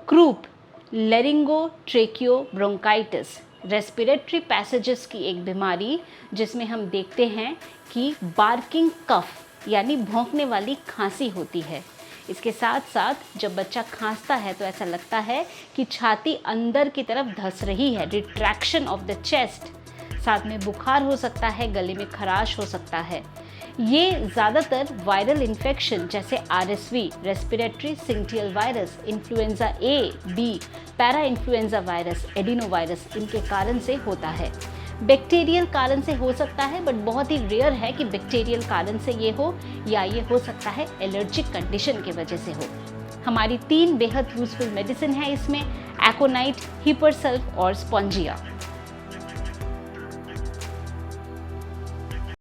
Croup लेरिंगोट्रेकियोब्रोंकाइटिस, respiratory passages की एक बीमारी जिसमें हम देखते हैं कि बार्किंग कफ यानी भौंकने वाली खांसी होती है। इसके साथ साथ जब बच्चा खांसता है तो ऐसा लगता है कि छाती अंदर की तरफ धंस रही है, रिट्रैक्शन ऑफ द चेस्ट। साथ में बुखार हो सकता है, गले में खराश हो सकता है। ये ज़्यादातर वायरल इन्फेक्शन जैसे RSV, respiratory syncytial virus, influenza A, B, parainfluenza virus, adenovirus, इनके कारण से होता है। बैक्टीरियल कारण से हो सकता है, बट बहुत ही रेयर है कि बैक्टीरियल कारण से ये हो, या ये हो सकता है एलर्जिक कंडीशन की वजह से हो। हमारी 3 बेहद यूजफुल मेडिसिन है इसमें, एकोनाइट, हिपरसल्फ और स्पॉन्जिया।